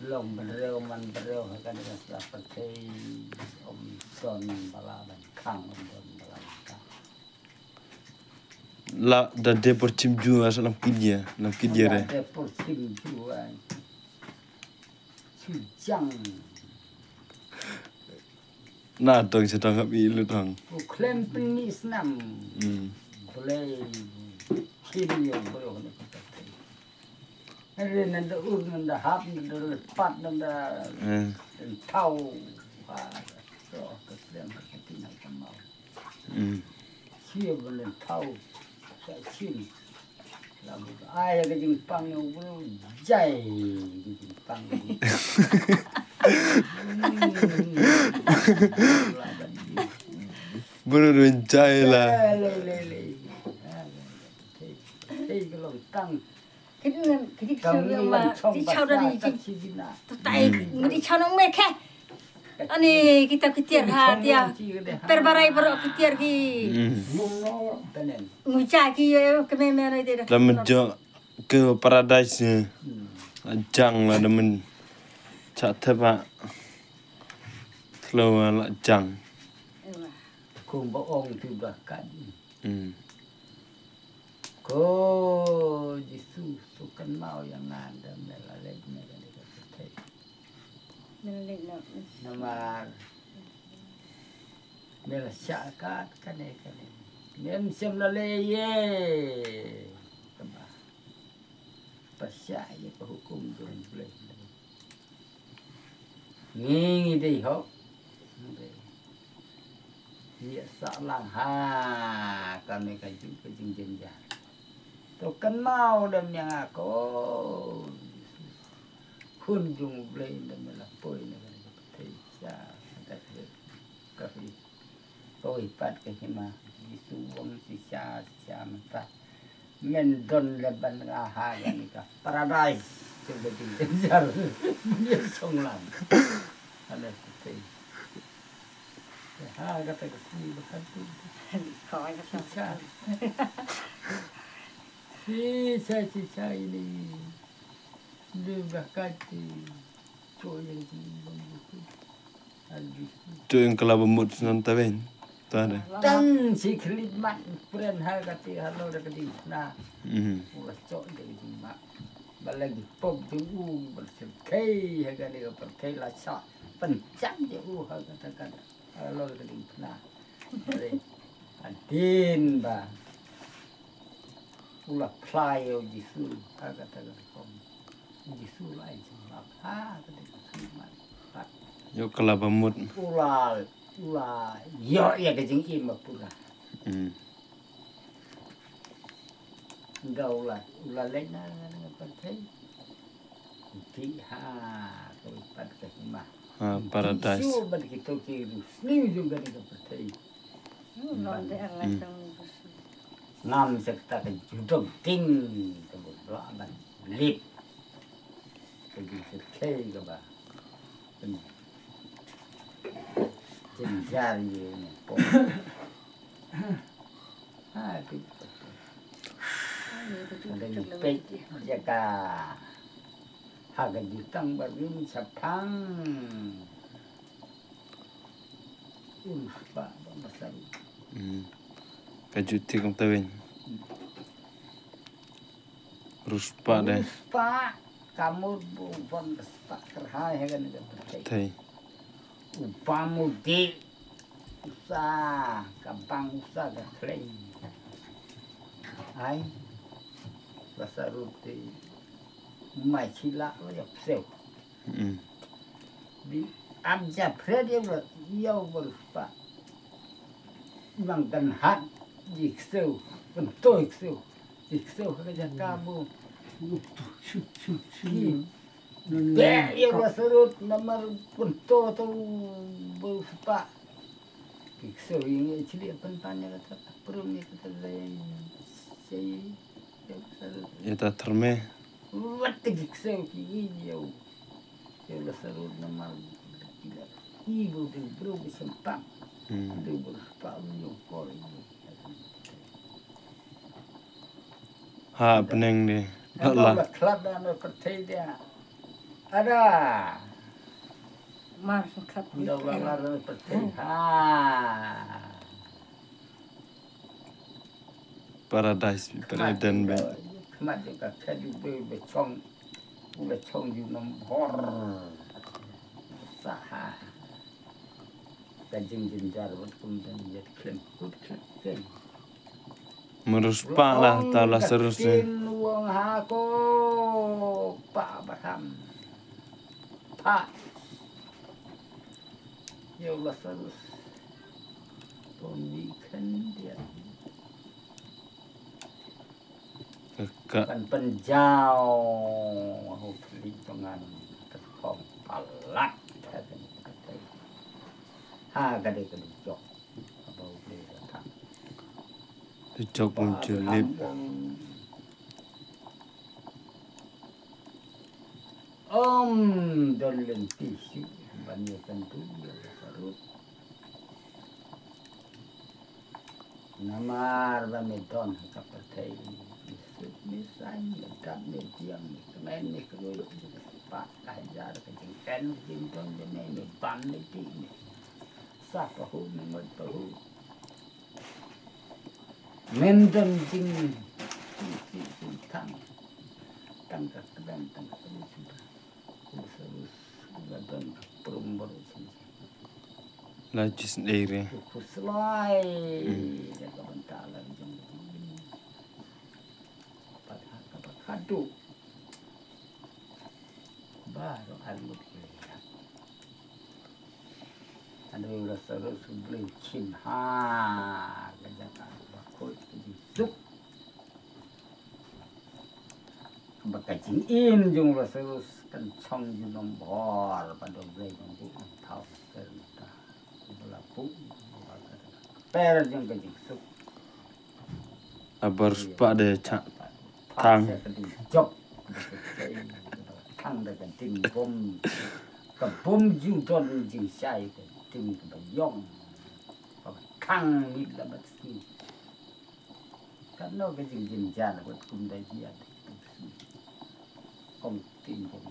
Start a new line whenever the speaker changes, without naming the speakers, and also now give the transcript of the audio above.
lòng beriu man beriu kan sudah seperti om son balaban kang om don balaban
la da depor cimju asal nam kidia re
depor cimju Sujang
na tong sedang ngapi lu tong
klem penis nam boleh kiri yang boleh ada nanda nanda hap nanda lepat nanda tahu so keslem ketina kamau siapa boleh tahu saya cini lalu ayah kejeng pang yang boleh jai kejeng pang
baru jai lah
kalau tang
cái chào mà đi chào đó đi tại đi chào nó mệt thế anh kita ketiar hati ya perbarai baru ketiar ki ngucai ki kemana itu dah
dalam jo ke paradise jang lah dalam cak teba slow lah jang
cùng bohong từ bahkan ko Yesus sukan mau yang ada melalui nama melasyakat kane nem sem laleye pasya ya hukum tuan boleh ni dei ho dia salang ha kami kaji kejeng jan to kenal dan yang aku kunjung boleh dan melapoi negara Indonesia kami tôi pat cái mà Yesu wong sisa mentah mendon leban aha yani ka paradise coba dijar dia songlang ada seperti kata kesini bukan tu
khỏi
sisa sisa ini dia berkati tu yang
tu yang kalau bemut nonton tu ada
tang si kelitmat peren kati halo dah kedi nah ulas cok jadi jimat balagi pop tu bersekai harga dia perkai lasak pencam dia kata halo dah kedi nah adin ba ulah play Yesus kata kom Yesus lain sebab kata kelitmat
yo kalau bemut
ulah yo ya kejeng im pura gau ulah lain na pakai ti tu pat ke mah
paradise
so bad kita kiru ni juga ni pakai nam sekta ke judok ting ke bodoh lip ke sekei ke ba jenjar ye pom tu ada pek jaga harga jutang baru sapang pak besar
kajuti kong tawin ruspa deh
pak kamu bukan pak kerhai kan
thầy
upamu di usaha gampang usaha gakleng ai bahasa ruti mai sila lo ya sel di amja prede yo berpa bang hat di sel bentuk sel di sel kerja kamu Dek yang serut nomor punto tu berapa? Kisah ini cili pentanya kata perum ni kata saya
ya tak terme
What kisah ini jauh. Yang serut nomor ibu tu bro bersempat. Tu berapa yang kau ini.
ha peneng deh
Kalau kelab dan pertai dia Ada.
Mar sengkat.
Udah kelar peti.
Paradise Paradise be.
Mat juga kadu be chong. Be chong ju nom hor. Saha. Kajing jinjar buat kemudian jadi klaim kut klaim.
Meruspak lah talah serusnya.
Wong hako Pak Baham. Pak. Ya Allah serus. Pemikan dia.
Kakak
Kan penjau. Aku beli dengan terkong palak. Ha gade gade jok. Apa boleh datang.
Cok muncul lip.
Dolen tisu banyak tentu ya sarut. Namar bamedon kapatai. Misalnya tak mediang main ni keruduk pak ajar kecingkan jington jenis ni ban ni ni. Sah tahu memang tahu. Mendon jing si tang tangkap kedang tangkap sudah. Terus gadon perumbar sini.
Laju sendiri.
Kuslai jaga bentalan jeng. Kadu baru alut lihat ada rasa rasa beli cin kejakan bakul disuk bakacing jung rasa rasa kencang junong bor pada beli nunggu tahu serta belapu per jung kacing suk
Abar sepak deh cak.
Thang chọc thang được cái tình bom du tròn dừng sai cái tình cái yong khang mít là bất kỳ cái nó cái dừng dừng ra là bất cùng đại diện không tin không